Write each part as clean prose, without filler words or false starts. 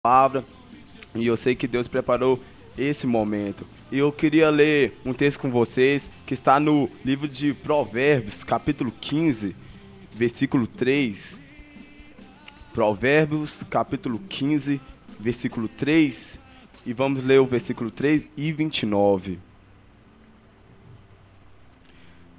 Palavra, e eu sei que Deus preparou esse momento. E eu queria ler um texto com vocês que está no livro de Provérbios, capítulo 15, versículo 3. Provérbios, capítulo 15, versículo 3. E vamos ler o versículo 3 e 29.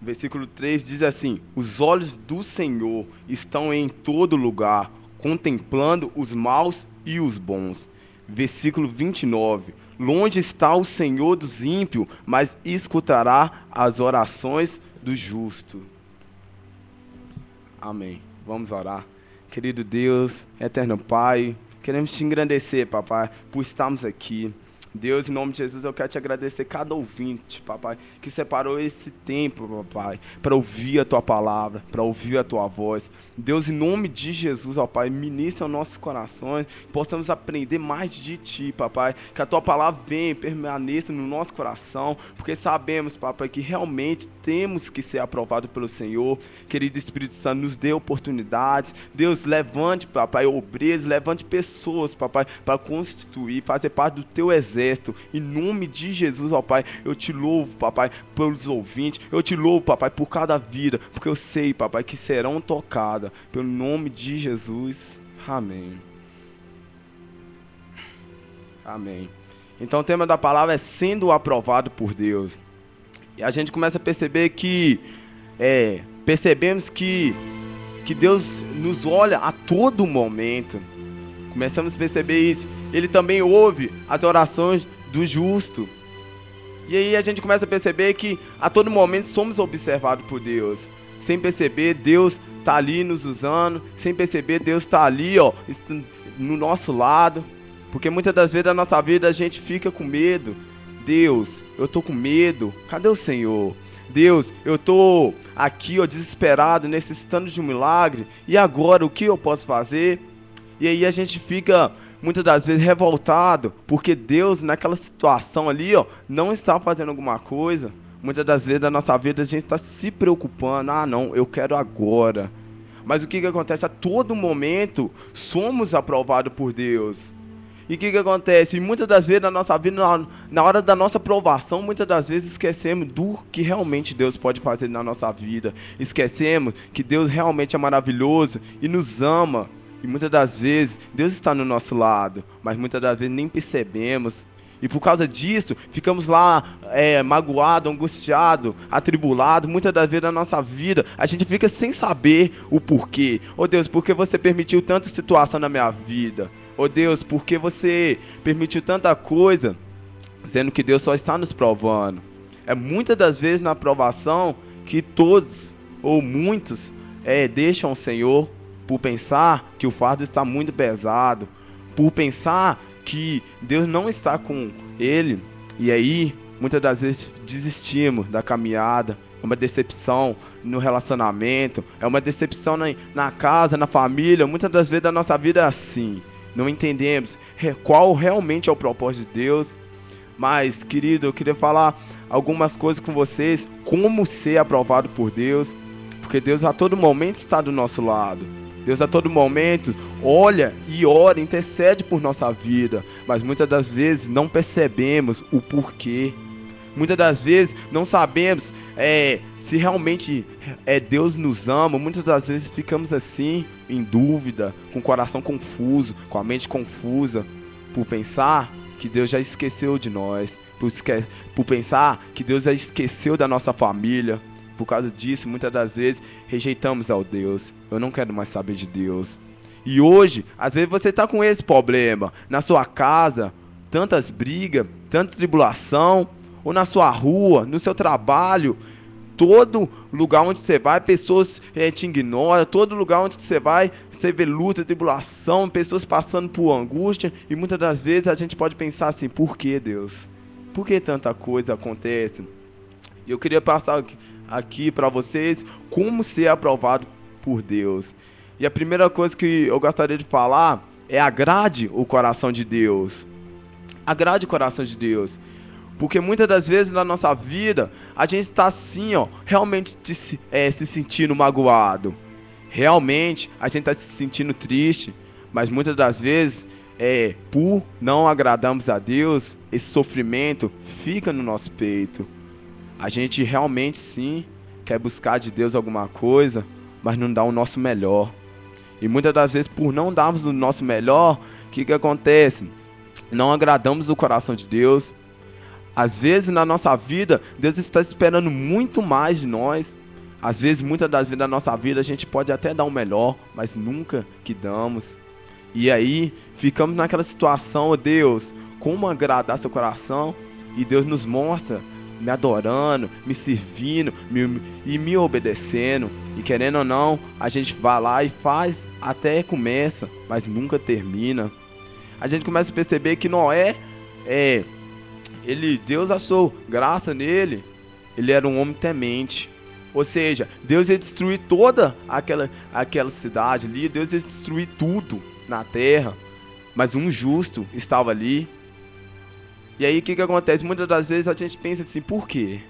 Versículo 3 diz assim: Os olhos do Senhor estão em todo lugar, contemplando os maus e os bons. Versículo 29. Longe está o Senhor dos ímpios, mas escutará as orações do justo. Amém. Vamos orar. Querido Deus, eterno Pai, queremos te engrandecer, papai, por estarmos aqui. Deus, em nome de Jesus, eu quero te agradecer cada ouvinte, papai, que separou esse tempo, papai, para ouvir a tua palavra, para ouvir a tua voz. Deus, em nome de Jesus, ó Pai, ministra os nossos corações, possamos aprender mais de ti, papai, que a tua palavra venha e permaneça no nosso coração, porque sabemos, papai, que realmente temos que ser aprovados pelo Senhor. Querido Espírito Santo, nos dê oportunidades. Deus, levante, papai, obreiros, levante pessoas, papai, para constituir, fazer parte do teu exército. Em nome de Jesus, ó Pai, eu te louvo, papai, pelos ouvintes, eu te louvo, papai, por cada vida, porque eu sei, papai, que serão tocadas, pelo nome de Jesus, amém. Amém. Então o tema da palavra é sendo aprovado por Deus, e a gente começa a perceber que, percebemos que Deus nos olha a todo momento. Começamos a perceber isso. Ele também ouve as orações do justo. E aí a gente começa a perceber que a todo momento somos observados por Deus. Sem perceber, Deus está ali nos usando. Sem perceber, Deus está ali, ó, no nosso lado. Porque muitas das vezes na nossa vida a gente fica com medo. Deus, eu estou com medo. Cadê o Senhor? Deus, eu estou aqui, ó, desesperado, necessitando de um milagre. E agora, o que eu posso fazer? E aí a gente fica, muitas das vezes, revoltado, porque Deus, naquela situação ali, ó, não está fazendo alguma coisa. Muitas das vezes, na nossa vida, a gente está se preocupando. Ah, não, eu quero agora. Mas o que acontece? A todo momento, somos aprovados por Deus. E o que acontece? E muitas das vezes, na nossa vida, na hora da nossa aprovação, muitas das vezes esquecemos do que realmente Deus pode fazer na nossa vida. Esquecemos que Deus realmente é maravilhoso e nos ama. E muitas das vezes, Deus está no nosso lado, mas muitas das vezes nem percebemos. E por causa disso, ficamos lá magoados, angustiados, atribulados. Muitas das vezes na nossa vida, a gente fica sem saber o porquê. Oh Deus, por que você permitiu tanta situação na minha vida? Oh Deus, por que você permitiu tanta coisa, sendo que Deus só está nos provando? É muitas das vezes na provação que todos, ou muitos, deixam o Senhor por pensar que o fardo está muito pesado, por pensar que Deus não está com ele, e aí, muitas das vezes desistimos da caminhada. É uma decepção no relacionamento, é uma decepção na casa, na família. Muitas das vezes a nossa vida é assim, não entendemos qual realmente é o propósito de Deus. Mas, querido, eu queria falar algumas coisas com vocês, como ser aprovado por Deus, porque Deus a todo momento está do nosso lado. Deus a todo momento olha e ora, intercede por nossa vida, mas muitas das vezes não percebemos o porquê. Muitas das vezes não sabemos se realmente Deus nos ama. Muitas das vezes ficamos assim, em dúvida, com o coração confuso, com a mente confusa, por pensar que Deus já esqueceu de nós, por pensar que Deus já esqueceu da nossa família. Por causa disso, muitas das vezes, rejeitamos ao Deus. Eu não quero mais saber de Deus. E hoje, às vezes você está com esse problema. Na sua casa, tantas brigas, tanta tribulação. Ou na sua rua, no seu trabalho. Todo lugar onde você vai, pessoas te ignoram. Todo lugar onde você vai, você vê luta, tribulação, pessoas passando por angústia. E muitas das vezes a gente pode pensar assim, por que Deus? Por que tanta coisa acontece? E eu queria passar aqui para vocês como ser aprovado por Deus. E a primeira coisa que eu gostaria de falar é agrade o coração de Deus. Agrade o coração de Deus. Porque muitas das vezes na nossa vida a gente está assim, ó, realmente se sentindo magoado. Realmente a gente está se sentindo triste. Mas muitas das vezes por não agradarmos a Deus, esse sofrimento fica no nosso peito. A gente realmente sim quer buscar de Deus alguma coisa, mas não dá o nosso melhor. E muitas das vezes, por não darmos o nosso melhor, o que acontece? Não agradamos o coração de Deus. Às vezes na nossa vida, Deus está esperando muito mais de nós. Às vezes, muitas das vezes na nossa vida, a gente pode até dar o melhor, mas nunca que damos. E aí, ficamos naquela situação, oh Deus, como agradar seu coração? E Deus nos mostra, me adorando, me servindo e me obedecendo. E querendo ou não, a gente vai lá e faz, até começa, mas nunca termina. A gente começa a perceber que Noé, Deus achou graça nele, ele era um homem temente. Ou seja, Deus ia destruir toda aquela cidade ali, Deus ia destruir tudo na terra, mas um justo estava ali. E aí o que acontece? Muitas das vezes a gente pensa assim, por quê?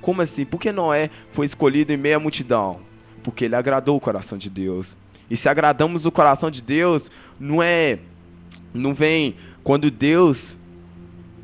Como assim? Por que Noé foi escolhido em meio à multidão? Porque ele agradou o coração de Deus. E se agradamos o coração de Deus, não vem quando Deus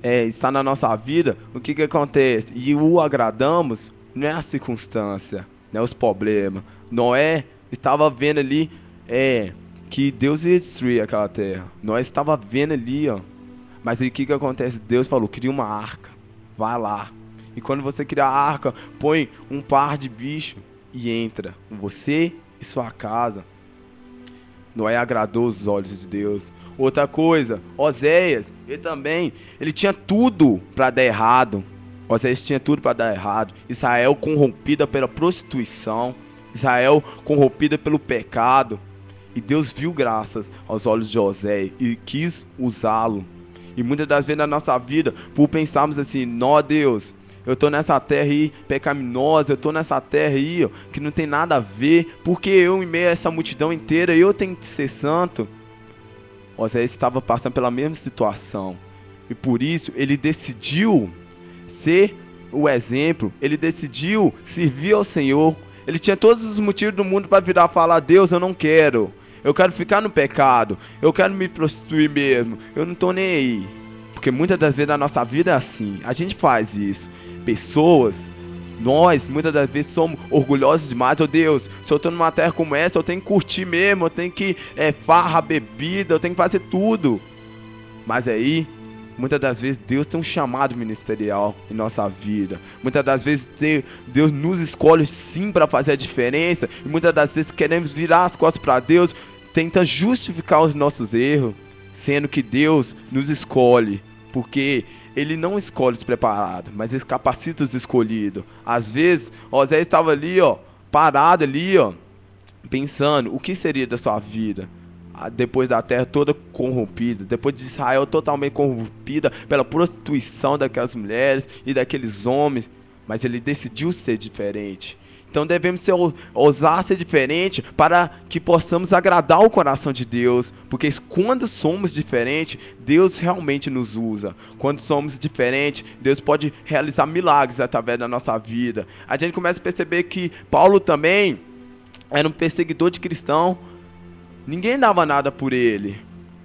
está na nossa vida, o que acontece? E o agradamos, não é a circunstância, não é os problemas. Noé estava vendo ali que Deus ia destruir aquela terra. Noé estava vendo ali, ó. Mas aí o que acontece? Deus falou, cria uma arca, vai lá. E quando você criar a arca, põe um par de bicho e entra, você e sua casa. Noé agradou os olhos de Deus. Outra coisa, Oséias, ele tinha tudo para dar errado. Oséias tinha tudo para dar errado. Israel corrompida pela prostituição, Israel corrompida pelo pecado. E Deus viu graças aos olhos de Oséias e quis usá-lo. E muitas das vezes na nossa vida, por pensarmos assim, nó Deus, eu estou nessa terra aí pecaminosa, eu estou nessa terra aí ó, que não tem nada a ver, porque eu em meio a essa multidão inteira, eu tenho que ser santo. Oséias estava passando pela mesma situação. E por isso ele decidiu ser o exemplo, ele decidiu servir ao Senhor. Ele tinha todos os motivos do mundo para virar e falar, Deus, eu não quero. Eu quero ficar no pecado, eu quero me prostituir mesmo, eu não estou nem aí. Porque muitas das vezes na nossa vida é assim, a gente faz isso. Pessoas, nós muitas das vezes somos orgulhosos demais. Oh Deus, se eu estou numa terra como essa, eu tenho que curtir mesmo, eu tenho que farra, bebida, eu tenho que fazer tudo. Mas aí, muitas das vezes Deus tem um chamado ministerial em nossa vida. Muitas das vezes Deus nos escolhe sim para fazer a diferença. E muitas das vezes queremos virar as costas para Deus, tenta justificar os nossos erros, sendo que Deus nos escolhe, porque Ele não escolhe os preparados, mas Ele capacita os escolhidos. Às vezes, Oséias estava ali, ó, parado ali, ó, pensando, o que seria da sua vida? Depois da terra toda corrompida, depois de Israel totalmente corrompida pela prostituição daquelas mulheres e daqueles homens, mas ele decidiu ser diferente. Então devemos ousar ser diferente para que possamos agradar o coração de Deus, porque quando somos diferentes, Deus realmente nos usa. Quando somos diferentes, Deus pode realizar milagres através da nossa vida. A gente começa a perceber que Paulo também era um perseguidor de cristão. Ninguém dava nada por ele,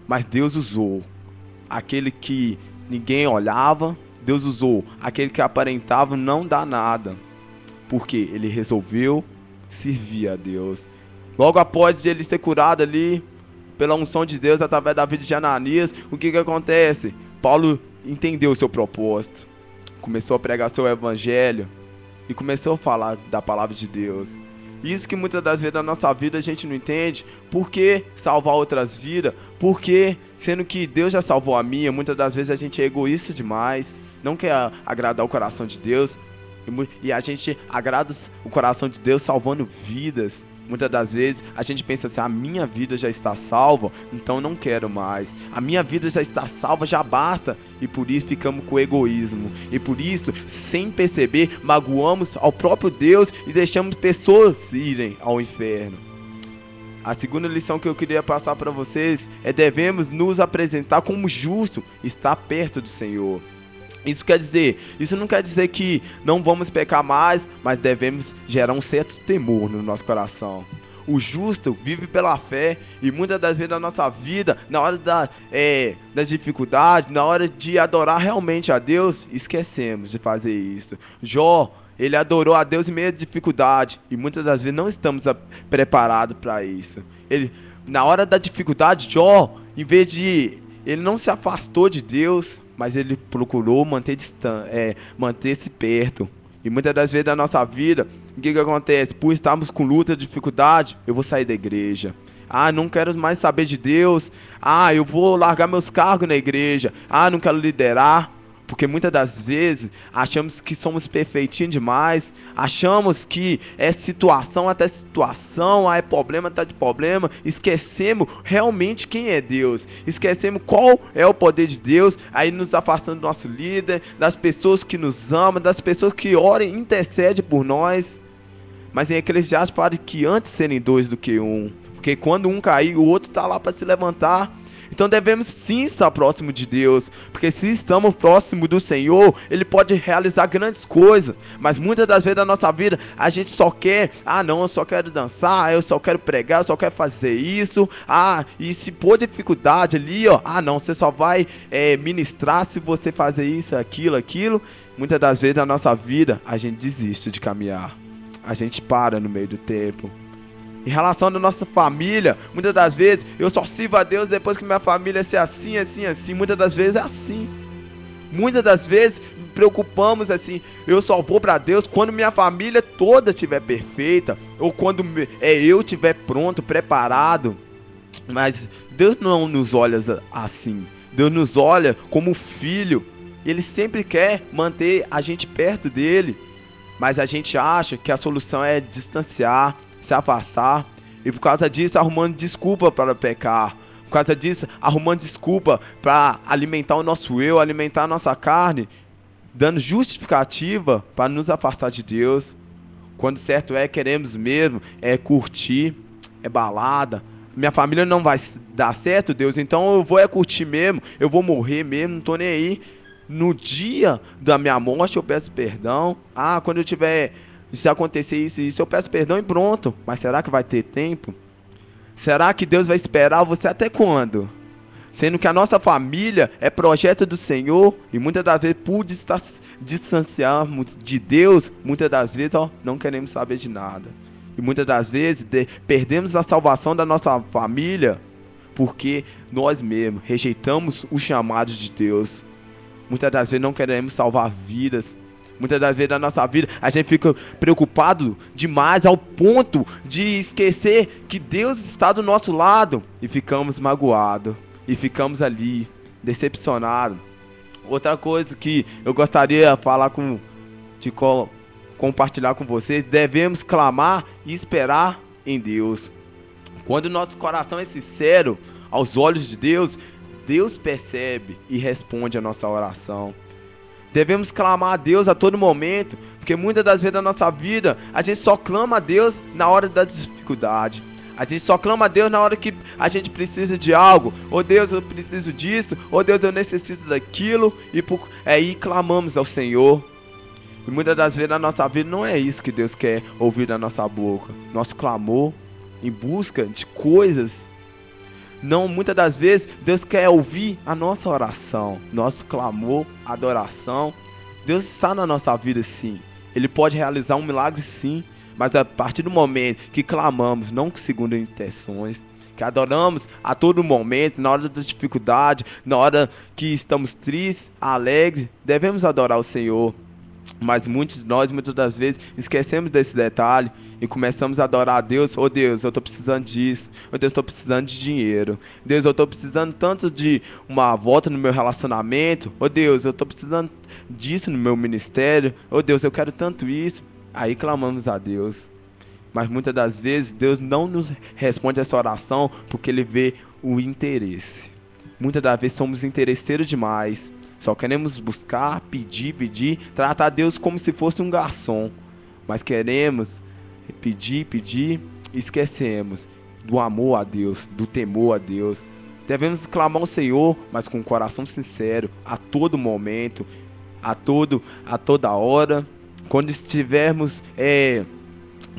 mas Deus usou aquele que ninguém olhava. Deus usou aquele que aparentava não dar nada, porque ele resolveu servir a Deus. Logo após ele ser curado ali pela unção de Deus através da vida de Ananias, o que acontece? Paulo entendeu o seu propósito, começou a pregar seu evangelho e começou a falar da palavra de Deus. Isso que muitas das vezes na nossa vida a gente não entende. Por que salvar outras vidas? Porque, sendo que Deus já salvou a minha, muitas das vezes a gente é egoísta demais, não quer agradar o coração de Deus. E a gente agrada o coração de Deus salvando vidas. Muitas das vezes a gente pensa assim, a minha vida já está salva, então não quero mais. A minha vida já está salva, já basta. E por isso ficamos com egoísmo. E por isso, sem perceber, magoamos ao próprio Deus e deixamos pessoas irem ao inferno. A segunda lição que eu queria passar para vocês é: devemos nos apresentar como justo, estar perto do Senhor. Isso não quer dizer que não vamos pecar mais, mas devemos gerar um certo temor no nosso coração. o justo vive pela fé. E muitas das vezes na nossa vida, na hora das dificuldades, na hora de adorar realmente a Deus, esquecemos de fazer isso. Jó, ele adorou a Deus em meio à dificuldade. E muitas das vezes não estamos preparados para isso. Na hora da dificuldade, Jó, em vez de... ele não se afastou de Deus, mas ele procurou manter-se perto. E muitas das vezes na nossa vida, o que acontece? Por estarmos com luta, dificuldade, eu vou sair da igreja. Não quero mais saber de Deus. Eu vou largar meus cargos na igreja. Não quero liderar. Porque muitas das vezes achamos que somos perfeitinhos demais, achamos que é situação até situação, é problema até de problema, esquecemos realmente quem é Deus, esquecemos qual é o poder de Deus, aí nos afastando do nosso líder, das pessoas que nos amam, das pessoas que oram e intercedem por nós. Mas em Eclesiastes fala que antes serem dois do que um, porque quando um cair, o outro está lá para se levantar. Então devemos sim estar próximo de Deus, porque se estamos próximo do Senhor, Ele pode realizar grandes coisas, mas muitas das vezes na nossa vida, a gente só quer, eu só quero dançar, eu só quero pregar, eu só quero fazer isso, e se pôr dificuldade ali, não, você só vai ministrar se você fazer isso, aquilo, muitas das vezes na nossa vida, a gente desiste de caminhar, a gente para no meio do tempo. Em relação à nossa família, muitas das vezes eu só sirvo a Deus depois que minha família ser assim. Muitas das vezes é assim. Muitas das vezes preocupamos assim, eu só vou para Deus quando minha família toda estiver perfeita, ou quando eu estiver pronto, preparado. Mas Deus não nos olha assim. Deus nos olha como filho. Ele sempre quer manter a gente perto dele. Mas a gente acha que a solução é distanciar, se afastar, e por causa disso arrumando desculpa para pecar, por causa disso arrumando desculpa para alimentar o nosso eu, alimentar a nossa carne, dando justificativa para nos afastar de Deus, quando certo queremos mesmo, curtir, balada. Minha família não vai dar certo, Deus, então eu vou curtir mesmo, eu vou morrer mesmo, não tô nem aí. No dia da minha morte eu peço perdão, quando eu tiver... se acontecer isso, eu peço perdão e pronto. Mas será que vai ter tempo? Será que Deus vai esperar você até quando? Sendo que a nossa família é projeto do Senhor. E muitas das vezes, por distanciarmos de Deus, muitas das vezes não queremos saber de nada. E muitas das vezes perdemos a salvação da nossa família porque nós mesmos rejeitamos o chamado de Deus. Muitas das vezes não queremos salvar vidas. Muitas das vezes na nossa vida a gente fica preocupado demais ao ponto de esquecer que Deus está do nosso lado. E ficamos magoados. E ficamos ali, decepcionados. Outra coisa que eu gostaria de compartilhar com vocês. Devemos clamar e esperar em Deus. Quando o nosso coração é sincero aos olhos de Deus, Deus percebe e responde a nossa oração. Devemos clamar a Deus a todo momento, porque muitas das vezes na nossa vida, a gente só clama a Deus na hora da dificuldade. A gente só clama a Deus na hora que a gente precisa de algo. Deus, eu preciso disso. Deus, eu necessito daquilo. E aí clamamos ao Senhor. E muitas das vezes na nossa vida não é isso que Deus quer ouvir da nossa boca. Nosso clamor em busca de coisas. Não, muitas das vezes Deus quer ouvir a nossa oração, nosso clamor, adoração. Deus está na nossa vida sim. Ele pode realizar um milagre sim. Mas a partir do momento que clamamos, não segundo intenções, que adoramos a todo momento, na hora da dificuldade, na hora que estamos tristes, alegres, devemos adorar o Senhor. Mas muitas das vezes, esquecemos desse detalhe e começamos a adorar a Deus. Deus, eu estou precisando disso. Deus, eu estou precisando de dinheiro. Deus, eu estou precisando tanto de uma volta no meu relacionamento. Deus, eu estou precisando disso no meu ministério. Deus, eu quero tanto isso. Aí clamamos a Deus. Mas muitas das vezes, Deus não nos responde essa oração porque Ele vê o interesse. Muitas das vezes somos interesseiros demais. Só queremos buscar, pedir, tratar Deus como se fosse um garçom. Mas queremos pedir, e esquecemos do amor a Deus, do temor a Deus. Devemos clamar ao Senhor, mas com o coração sincero, a todo momento, a toda hora. Quando estivermos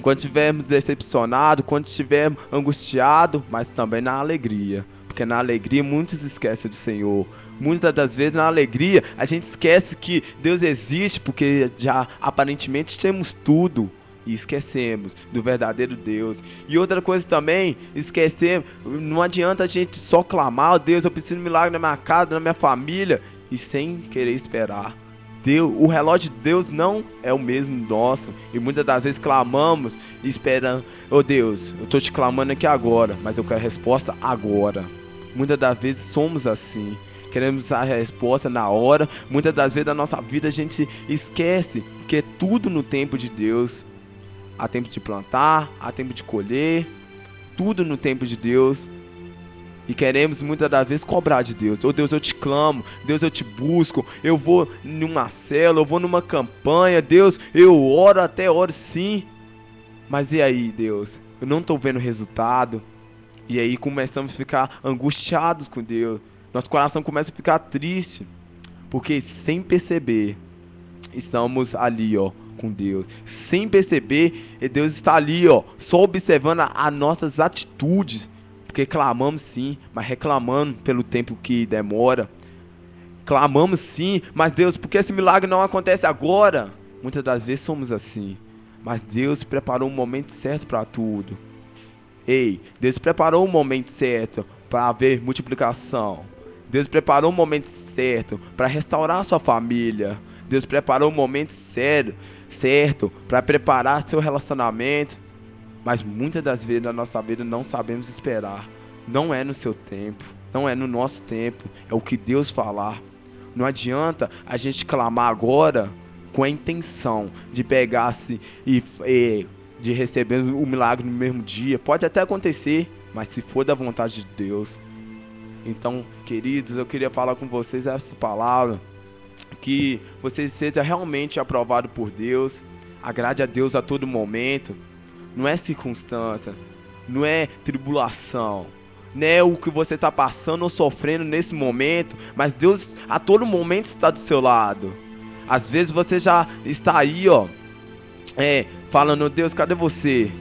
quando estivermos decepcionados, quando estivermos angustiados, mas também na alegria. Porque na alegria muitos esquecem do Senhor. Muitas das vezes na alegria a gente esquece que Deus existe, porque já aparentemente temos tudo. E esquecemos do verdadeiro Deus. E outra coisa também, esquecemos, não adianta a gente só clamar: oh, Deus, eu preciso de um milagre na minha casa, na minha família, e sem querer esperar. Deus, o relógio de Deus não é o mesmo nosso. E muitas das vezes clamamos e esperando: oh Deus, eu estou te clamando aqui agora, mas eu quero a resposta agora. Muitas das vezes somos assim. Queremos a resposta na hora. Muitas das vezes da nossa vida a gente esquece que é tudo no tempo de Deus. Há tempo de plantar, há tempo de colher, tudo no tempo de Deus. E queremos muitas das vezes cobrar de Deus: oh Deus, eu te clamo, Deus, eu te busco, eu vou numa célula, eu vou numa campanha, Deus, eu oro, até oro sim. Mas e aí, Deus? Eu não estou vendo resultado. E aí começamos a ficar angustiados com Deus. Nosso coração começa a ficar triste, porque sem perceber, estamos ali, ó, com Deus. Sem perceber, Deus está ali, ó, só observando as nossas atitudes. Porque clamamos sim, mas reclamando pelo tempo que demora. Clamamos sim, mas Deus, por que esse milagre não acontece agora? Muitas das vezes somos assim. Mas Deus preparou um momento certo para tudo. Ei, Deus preparou um momento certo para haver multiplicação. Deus preparou um momento certo para restaurar a sua família. Deus preparou um momento certo para preparar seu relacionamento. Mas muitas das vezes na nossa vida não sabemos esperar. Não é no seu tempo, não é no nosso tempo, é o que Deus falar. Não adianta a gente clamar agora com a intenção de pegar-se e de receber o milagre no mesmo dia. Pode até acontecer, mas se for da vontade de Deus. Então, queridos, eu queria falar com vocês essa palavra, que você seja realmente aprovado por Deus, agrade a Deus a todo momento. Não é circunstância, não é tribulação, não é o que você está passando ou sofrendo nesse momento, mas Deus a todo momento está do seu lado. Às vezes você já está aí, ó, falando: Deus, cadê você?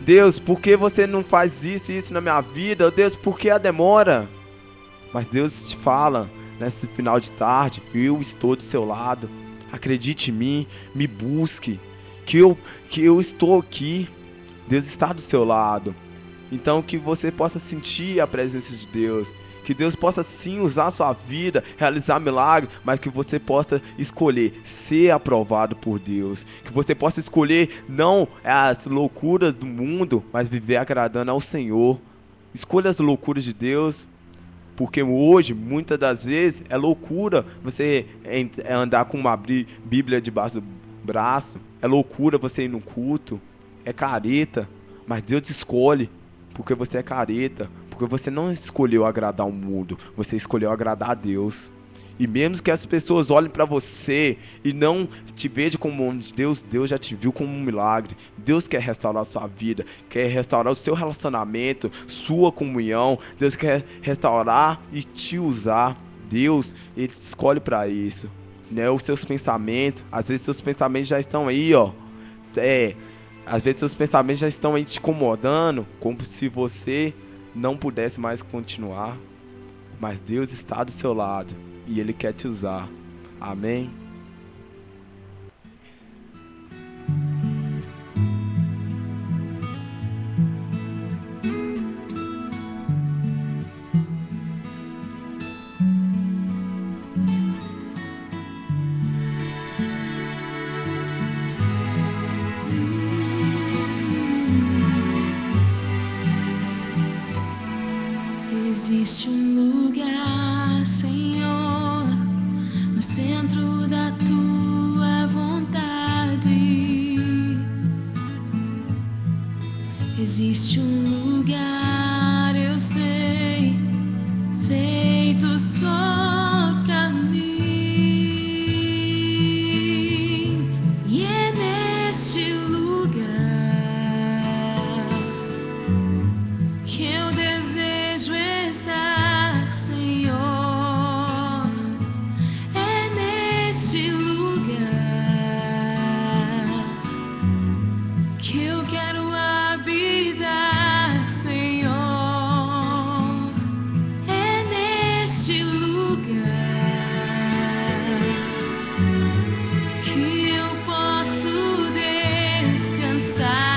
Deus, por que você não faz isso e isso na minha vida? Deus, por que a demora? Mas Deus te fala nesse final de tarde: eu estou do seu lado. Acredite em mim, me busque, que eu estou aqui. Deus está do seu lado. Então que você possa sentir a presença de Deus, que Deus possa sim usar a sua vida, realizar milagre, mas que você possa escolher ser aprovado por Deus, que você possa escolher não as loucuras do mundo, mas viver agradando ao Senhor. Escolha as loucuras de Deus, porque hoje, muitas das vezes, é loucura você andar com uma Bíblia debaixo do braço, é loucura você ir no culto, é careta, mas Deus te escolhe, porque você é careta, porque você não escolheu agradar o mundo, você escolheu agradar a Deus. E mesmo que as pessoas olhem para você e não te vejam como um Deus, Deus já te viu como um milagre. Deus quer restaurar a sua vida, quer restaurar o seu relacionamento, sua comunhão. Deus quer restaurar e te usar. Deus, Ele te escolhe para isso, né? Os seus pensamentos, às vezes seus pensamentos já estão aí, ó. Às vezes seus pensamentos já estão aí te incomodando, como se você não pudesse mais continuar. Mas Deus está do seu lado e Ele quer te usar. Amém? Existe um lugar, Senhor, no centro da tua vontade. Existe um lugar, eu sei, feito só pra mim. E é neste lugar que eu desejo estar, Senhor. É neste lugar que descansar.